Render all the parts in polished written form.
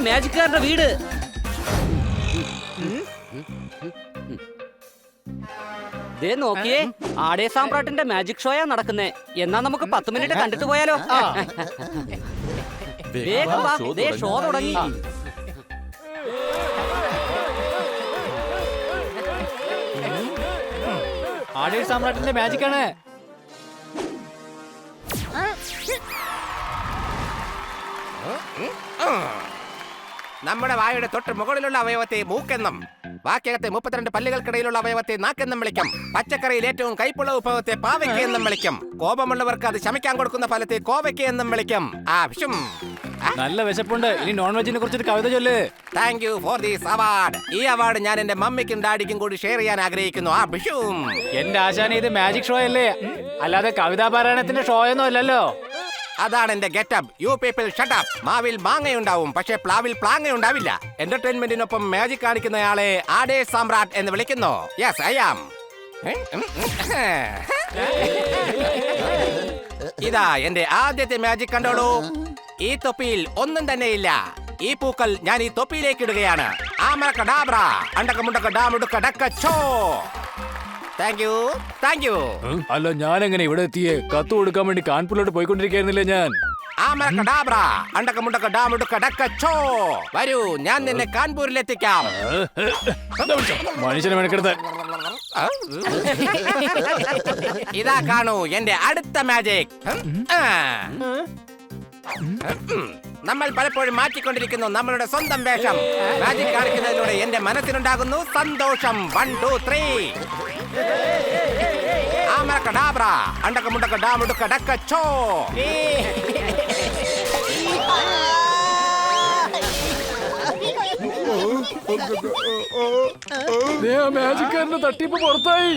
മാജിക്കാരന്റെ വീട്. ദേ നോക്കിയേ, ആടേ സാമ്രാട്ടിന്റെ മാജിക് ഷോയാ നടക്കുന്നേ. എന്നാ നമുക്ക് 10 മിനിറ്റ് കണ്ടിട്ട് പോയാലോ? വേഗം വാ, ദേ ഷോ തുടങ്ങി. ആടേ സാമ്രാട്ടിന്റെ മാജിക്കാണ്. നമ്മുടെ വായുടെ തൊട്ട് മുകളിലുള്ള അവയവത്തെ മൂക്കെന്നും ബാക്കിയകത്തെ 32 പല്ലുകൾക്കിടയിലുള്ള അവയവത്തെ നാക്കെന്നും വിളിക്കും. പച്ചക്കറിയിൽ ഏറ്റവും കൈപ്പുള്ള വിഭവത്തെ പാവയ്ക്ക എന്നും വിളിക്കും. കോപമുള്ളവർക്ക് അത് ശമിക്കാൻ കൊടുക്കുന്ന ഫലത്തെ കോവയ്ക്ക എന്നും വിളിക്കും. നല്ല വിശപ്പുണ്ട്. ഇനി നോൺ വെജിനെ കുറിച്ചൊരു കവിത ചൊല്ല്. Thank you for this award. ഈ അവാർഡ് ഞാൻ എന്റെ മമ്മിക്കും ഡാഡിക്കും കൂടി ഷെയർ ചെയ്യാൻ ആഗ്രഹിക്കുന്നു. എന്റെ ആശാനെ, ഇത് മാജിക് ഷോ അല്ലേ, അല്ലാതെ കവിതാ പാരായണത്തിന്റെ ഷോ ഒന്നും അല്ലല്ലോ. അതാണ് എന്റെ getup. You people shut up. മാവിൽ മാങ്ങയുണ്ടാവും, പക്ഷെ പ്ലാവിൽ പ്ലാങ്ങയുണ്ടാവില്ല. എന്റർടൈൻമെന്റിനൊപ്പം മാജിക് കാണിക്കുന്നയാളെ ആടേ സാമ്രാട്ട് എന്ന് വിളിക്കുന്നു. Yes, I am. ഇതാ എന്റെ ആദ്യത്തെ മാജിക് കണ്ടോളൂ. ഈ തൊപ്പിയിൽ ഒന്നും തന്നെയില്ല. ഈ പൂക്കൾ ഞാൻ ഈ തൊപ്പിയിലേക്ക് ഇടുകയാണ്. ആമറക്കഡാബ്ര, അണ്ടക്കമുണ്ടക്ക ഡാമുടുക്ക ഡക്കച്ചോ. Thank you, thank you. അല്ല, ഞാൻ എങ്ങനെ ഇവിടെ എത്തിയേ? കത്ത് കൊടുക്കാൻ വേണ്ടി കാൺപൂരിലോട്ട് പോയിക്കൊണ്ടിരിക്കുന്നില്ലേ ഞാൻ. ആമറക്കഡാബ്ര, അണ്ടക്കമുണ്ടക്ക ഡാമുടുക്ക ഡക്കച്ചോ. വരൂ, ഞാൻ നിന്നെ കാൺപൂരിലെത്തിക്കാം. മനുഷ്യനെ മെനക്കെടുത്ത്. ഇതാ കാണൂ എന്റെ അടുത്ത മാജിക്. നമ്മൾ പലപ്പോഴും മാറ്റിക്കൊണ്ടിരിക്കുന്നു നമ്മളുടെ സ്വന്തം വേഷം. മാജിക് കാണിക്കുന്നതിലൂടെ എന്റെ മനസ്സിനുണ്ടാകുന്നു സന്തോഷം. 1 2 3. ആമറക്കഡാബ്ര, അണ്ടക്കമുണ്ടക്ക ഡാമുടുക്ക ഡക്കച്ചോ. മാജിക്കാരന്റെ തട്ടിപ്പ് പുറത്തായി.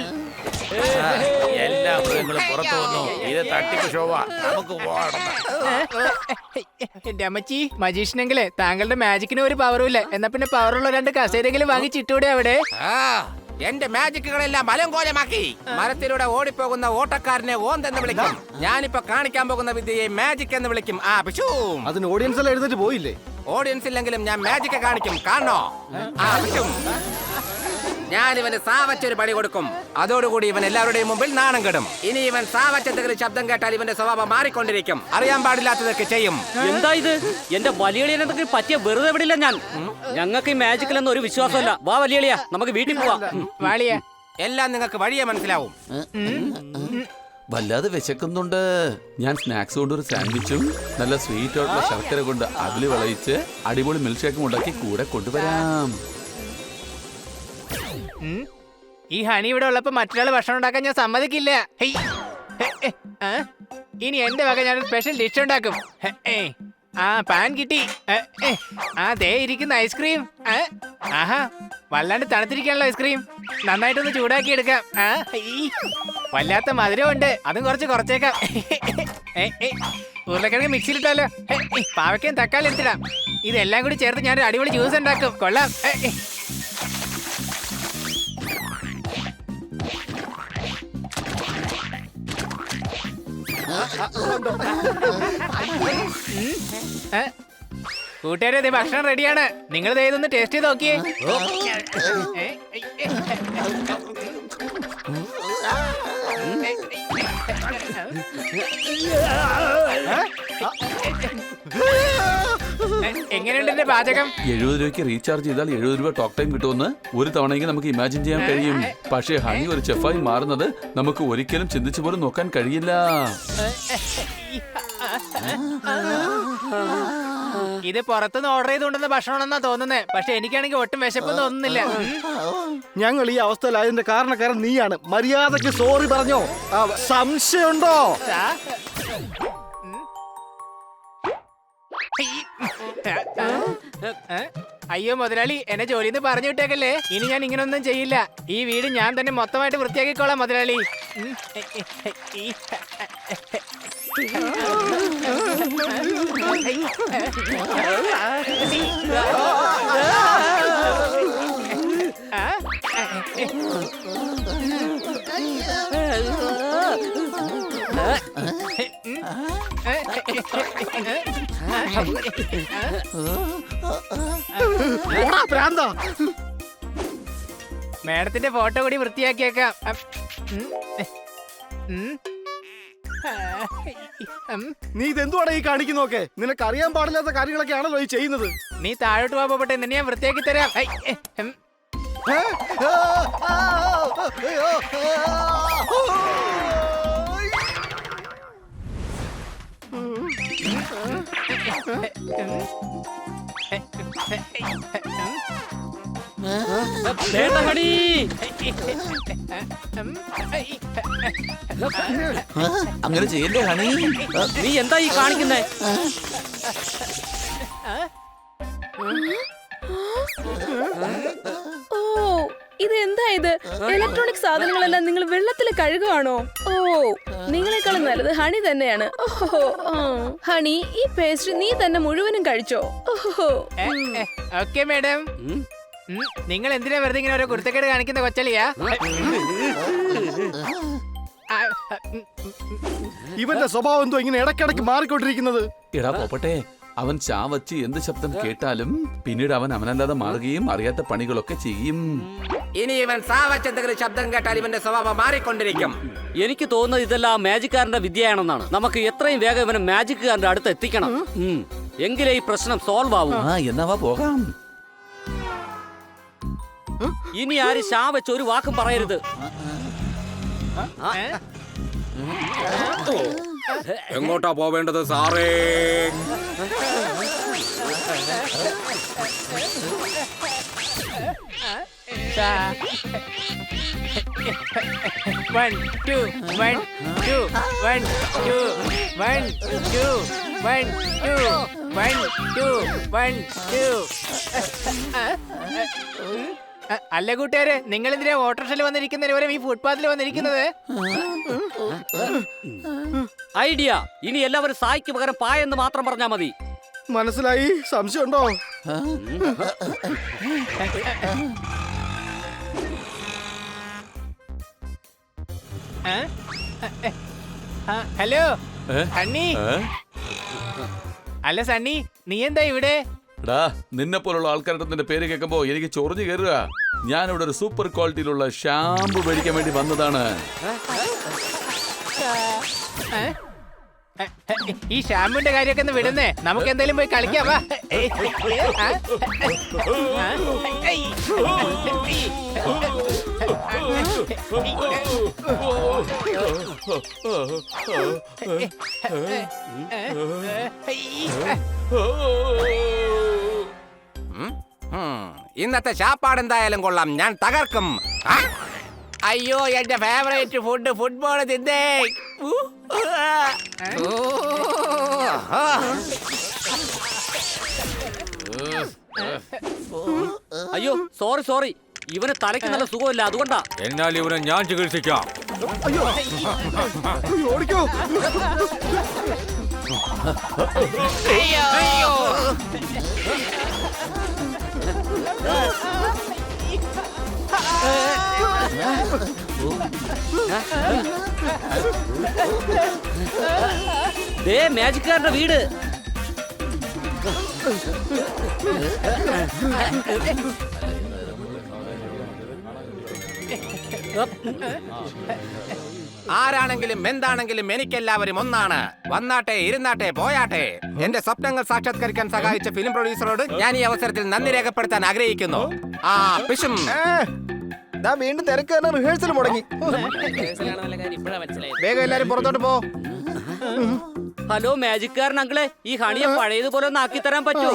എല്ലാ മൃഗങ്ങളും പുറത്തു വന്നു. ഇത് തട്ടിപ്പ് ഷോവാ, നമുക്ക് പോകണം. എന്റെ അമ്മച്ചി, മജീഷ്യനെങ്കിലേ താങ്കളുടെ മാജിക്കിന് ഒരു പവറും ഇല്ല. എന്നാ പിന്നെ പവറുള്ള 2 കസേരയെങ്കിലും വാങ്ങിച്ചിട്ടൂടെ അവിടെ? എന്റെ മാജിക്കുകളെല്ലാം അലങ്കോലമാക്കി. മരത്തിലൂടെ ഓടിപ്പോകുന്ന ഓട്ടക്കാരനെ ഓന്തെന്ന് വിളിക്കും. ഞാനിപ്പോ കാണിക്കാൻ പോകുന്ന വിദ്യയെ മാജിക് എന്ന് വിളിക്കും. അതിന് ഓഡിയൻസ് എല്ലാം എഴുന്നേറ്റ് പോയില്ലേ? ഓഡിയൻസ് ഇല്ലെങ്കിലും ഞാൻ മാജിക് കാണിക്കും. കാണോ? ഞാൻ ഇവന് സാവച്ചൊരു പണി കൊടുക്കും. അതോടുകൂടി ഇവൻ എല്ലാവരുടെയും മുമ്പിൽ നാണം കെടും. ഇനി ഇവൻ സാവച്ചെന്തെങ്കിലും ശബ്ദം കേട്ടാൽ ഇവന്റെ സ്വഭാവം മാറിക്കൊണ്ടിരിക്കും. അറിയാൻ പാടില്ലാത്തതൊക്കെ ചെയ്യും. എന്താ ഇത്? എന്റെ വലിയളിയൻ എന്തെങ്കിലും പറ്റിയ വെറുതെ വിടില്ല ഞാൻ. ഞങ്ങൾക്ക് ഈ മാജിക്കിലൊന്നും ഒരു വിശ്വാസമല്ല. വാ വലിയളിയ, നമുക്ക് വീട്ടിൽ പോവാം. വാളിയ, എല്ലാം നിങ്ങൾക്ക് വഴിയെ മനസ്സിലാവും. വല്ലാതെ വിശക്കുന്നുണ്ട്. ഞാൻ സ്നാക്സ് കൊണ്ട് ഒരു സാൻഡ്വിച്ചും നല്ല സ്വീറ്റ് ആയിട്ടുള്ള ശർക്കര കൊണ്ട് അവില് വിളയിച്ച് അടിപൊളി മിൽക്ക് ഷേക്കും ഉണ്ടാക്കി കൂടെ കൊണ്ടുവരാം. ഈ ഹണി ഇവിടെ ഉള്ളപ്പോ മറ്റൊരാൾ ഭക്ഷണം ഉണ്ടാക്കാൻ ഞാൻ സമ്മതിക്കില്ല. ഇനി എന്റെ വക ഞാനൊരു സ്പെഷ്യൽ ഡിഷ് ഉണ്ടാക്കും. പാൻ കിട്ടി. ദേ ഇരിക്കുന്ന ഐസ്ക്രീം. ആഹാ, വല്ലാണ്ട് തണുത്തിരിക്കാനുള്ള ഐസ്ക്രീം. നന്നായിട്ടൊന്ന് ചൂടാക്കി എടുക്കാം. വല്ലാത്ത മധുരമുണ്ട്, അതും കുറച്ചേക്കാം. ഉരുളക്കിഴങ്ങ് മിക്സിയിലിട്ടാലോ? പാവയ്ക്കയും തക്കാളി എടുത്തിടാം. ഇതെല്ലാം കൂടി ചേർത്ത് ഞാനൊരു അടിപൊളി ജ്യൂസ് ഉണ്ടാക്കും. കൊള്ളാം. കൂട്ടുകാരെ, ഭക്ഷണം റെഡിയാണ്. നിങ്ങൾ ഇതൊന്ന് ടേസ്റ്റ് ചെയ്ത് നോക്കിയേ. എങ്ങനെയുണ്ട് എന്റെ പാചകം? 70 രൂപയ്ക്ക് റീചാർജ് ചെയ്താൽ 70 രൂപ ടോക്ക് ടൈം കിട്ടുമെന്ന് ഒരു തവണയെങ്കിൽ നമുക്ക് ഇമാജിൻ ചെയ്യാൻ കഴിയും. പക്ഷേ ഹണി ഒരു ചെഫായി മാറുന്നത് നമുക്ക് ഒരിക്കലും ചിന്തിച്ചു പോലും നോക്കാൻ കഴിയില്ല. ഇത് പുറത്തുനിന്ന് ഓർഡർ ചെയ്തുകൊണ്ടുവന്ന ഭക്ഷണമെന്നാ തോന്നുന്നത്. പക്ഷെ എനിക്കാണെങ്കിൽ ഒട്ടും വിശപ്പ് തോന്നുന്നില്ല. ഞങ്ങൾ ഈ അവസ്ഥയിലായതിന്റെ കാരണക്കാരൻ നീയാണ്. മര്യാദക്ക് സോറി പറഞ്ഞോ? സംശയമുണ്ടോ? അയ്യോ മുതലാളി, എന്നെ ജോലിന്ന് പറഞ്ഞു വിട്ടേക്കല്ലേ. ഇനി ഞാൻ ഇങ്ങനൊന്നും ചെയ്യില്ല. ഈ വീട് ഞാൻ തന്നെ മൊത്തമായിട്ട് വൃത്തിയാക്കിക്കോളാം മുതലാളി. ഓടാ പ്രാന്താ. മാഡത്തിന്റെ ഫോട്ടോ കൂടി വൃത്തിയാക്കിയേക്കാം. നീ ഇതെന്തുവാടാ ഈ കാണിക്കുന്നൊക്കെ? നിനക്ക് അറിയാൻ പാടില്ലാത്ത കാര്യങ്ങളൊക്കെ ആണല്ലോ ഈ ചെയ്യുന്നത്. നീ താഴോട്ട് പോകട്ടെ, നിന്നെ ഞാൻ വൃത്തിയാക്കി തരാം. ഏ? വേണ്ട ഹണി. അങ്ങനെ ചെയ്യല്ലേ ഹണി. നീ എന്താ ഈ കാണിക്കുന്നേ? ഓ, ഇത് എന്താ ഇത്? ഇലക്ട്രോണിക് സാധനങ്ങളെല്ലാം നിങ്ങൾ വെള്ളത്തിൽ കഴുകുവാണോ? ഓ, നിങ്ങളെക്കാളും നല്ലത് ഹണി തന്നെയാണ്. ഓഹോ, ഹണി, ഈ പേസ്ട്രി നീ തന്നെ മുഴുവനും കഴിച്ചോ? ഓഹോ. Okay madam. നിങ്ങൾ എന്തിനാ വെറുതെ ഇങ്ങനെ ഓരോ കുരുത്തക്കേട് കാണിക്കുന്ന കൊച്ചളിയാ? ഇവന്റെ സ്വഭാവം എന്തോ ഇങ്ങനെ ഇടയ്ക്കിടയ്ക്ക് മാറിക്കൊണ്ടിരിക്കുന്നത്? എടാ പോപ്പട്ടെ, അവൻ ചാവച്ച് എന്ത് ശബ്ദം കേട്ടാലും പിന്നീട് അവൻ അവനല്ലാതെ മാറുകയും അറിയാത്ത പണികളൊക്കെ ചെയ്യും. ഇനി ഇവൻ സാവച്ചെന്തെങ്കിലും ശബ്ദം കേട്ടാൽ ഇവന്റെ സ്വഭാവം മാറിക്കൊണ്ടിരിക്കും. എനിക്ക് തോന്നുന്നത് ഇതെല്ലാം മാജിക്കാരന്റെ വിദ്യയാണെന്നാണ്. നമുക്ക് എത്രയും വേഗം ഇവനെ മാജിക്കാരന്റെ അടുത്ത് എത്തിക്കണം. എങ്കിലേ ഈ പ്രശ്നം സോൾവ് ആവും. എന്നാവാ പോകാം. ഇനി ആര് ഷാ വെച്ച് ഒരു വാക്കും പറയരുത്. എങ്ങോട്ടാ പോവേണ്ടത് സാറേ? One, two, one, two, one, two, one, two, one, two, one, two, one, two. അല്ല കൂട്ടുകാരെ, നിങ്ങൾ എന്തിനാ ഓട്ടോറിക്ഷയിൽ വന്നിരിക്കുന്നവരെ ഈ ഫുട്പാത്തിൽ വന്നിരിക്കുന്നത്? ഐഡിയ. ഇനി എല്ലാവരും സായിക്ക് പകരം പായെന്ന് മാത്രം പറഞ്ഞാ മതി. മനസ്സിലായി. സംശയമുണ്ടോ? ഹലോ സണ്ണി. അല്ല സണ്ണി, നീ എന്താ ഇവിടെ? നിന്നെ പോലുള്ള ആൾക്കാരുടെ നിന്റെ പേര് കേൾക്കുമ്പോ എനിക്ക് ചൊറിഞ്ഞു കയറുക. ഞാനിവിടെ ഒരു സൂപ്പർ ക്വാളിറ്റിയിലുള്ള ഷാമ്പു മേടിക്കാൻ വേണ്ടി വന്നതാണ്. ഈ ഷാമ്പുവിന്റെ കാര്യമൊക്കെ ഒന്ന് വിടുന്നേ, നമുക്ക് എന്തായാലും പോയി കളിക്കാം. വാ. ഇന്നത്തെ ശാപ്പാട് എന്തായാലും കൊള്ളാം. ഞാൻ തകർക്കും. അയ്യോ, എന്റെ ഫേവറേറ്റ് ഫുഡ് ഫുട്ബോൾ തിന്നേ. അയ്യോ, സോറി സോറി. ഇവന് തലയ്ക്ക് നല്ല സുഖമില്ല, അതുകൊണ്ടാ. എന്നാൽ ഇവനെ ഞാൻ ചികിത്സിക്കാം. അയ്യോ, ഓടിക്കോ. അയ്യോ. ദേ മാജിക്കാരന്റെ വീട്. ആരാണെങ്കിലും എന്താണെങ്കിലും എനിക്കെല്ലാവരും ഒന്നാണ്. വന്നാട്ടെ, ഇരുന്നാട്ടെ, പോയാട്ടെ. എന്റെ സ്വപ്നങ്ങൾ സാക്ഷാത്കരിക്കാൻ സഹായിച്ച ഫിലിം പ്രൊഡ്യൂസറോട് ഞാൻ ഈ അവസരത്തിൽ നന്ദി രേഖപ്പെടുത്താൻ ആഗ്രഹിക്കുന്നു. പിഷും വീണ്ടും തിരക്ക് തന്നെ. റിഹേഴ്സൽ മുടങ്ങി. വേഗം എല്ലാരും പുറത്തോട്ട് പോ. ഹലോ മാജിക്കാരൻ അങ്കിളെ, ഈ ഹണിയെ പഴയതുപോലെ ഒന്ന് ആക്കി തരാൻ പറ്റുമോ?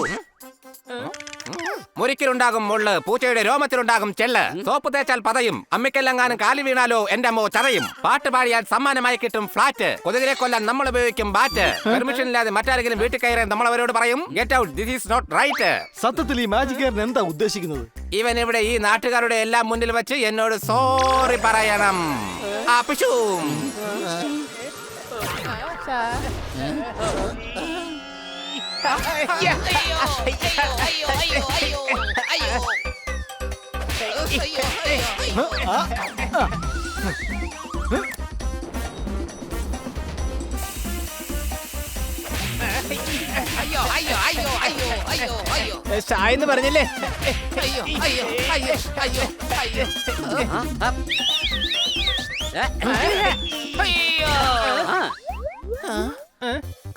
മുരിക്കിലുണ്ടാകും മുള്ള്, പൂച്ചയുടെ രോമത്തിലുണ്ടാകും ചെള്ള്. സോപ്പ് തേച്ചാൽ പതയും, അമ്മിക്കെല്ലെങ്ങാനും കാലി വീണാലോ എന്റെ അമ്മോ ചതയും. പാട്ട് പാടിയാൽ സമ്മാനമായി കിട്ടും ഫ്ലാറ്റ്. കൊതുകിനെ കൊല്ലാൻ നമ്മൾ ഉപയോഗിക്കും ബാറ്റ്. പെർമിഷൻ ഇല്ലാതെ മറ്റാരെങ്കിലും വീട്ടിൽ കയറാൻ നമ്മൾ അവരോട് പറയും get out, this is not right. സത്യത്തിൽ ഈ മാജിക്കാരൻ എന്താ ഉദ്ദേശിക്കുന്നത്? ഇവൻ ഇവിടെ ഈ നാട്ടുകാരുടെ എല്ലാം മുന്നിൽ വെച്ച് എന്നോട് സോറി പറയണം. പിഷു. സായെന്ന് പറഞ്ഞില്ലേ?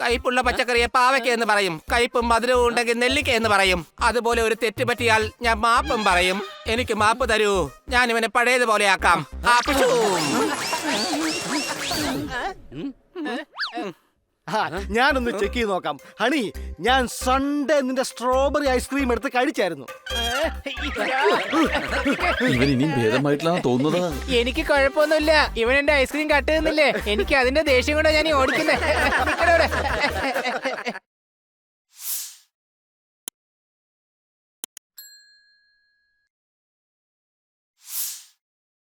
കയ്പുള്ള പച്ചക്കറിയെ പാവയ്ക്ക എന്ന് പറയും. കയ്പും മധുരവും ഉണ്ടെങ്കിൽ നെല്ലിക്ക എന്ന് പറയും. അതുപോലെ ഒരു തെറ്റ് പറ്റിയാൽ ഞാൻ മാപ്പും പറയും. എനിക്ക് മാപ്പ് തരൂ, ഞാൻ ഇവനെ പഴയതുപോലെ ആക്കാം. ഞാനൊന്ന് ചെക്ക് ചെയ്ത് നോക്കാം. ഹണി, ഞാൻ സൺഡേ നിന്റെ സ്ട്രോബെറി ഐസ്ക്രീം എടുത്ത് കഴിച്ചായിരുന്നു. ഇവൻ ഇനിയും ഭേദമായിട്ടില്ലാന്ന് തോന്നുന്നത്. എനിക്ക് കുഴപ്പമൊന്നുമില്ല. ഇവൻ എന്റെ ഐസ്ക്രീം കട്ട് ചെയ്യുന്നില്ലേ? എനിക്ക് അതിന്റെ ദേഷ്യം കൊണ്ടാ ഞാൻ ഓടിക്കുന്നേ.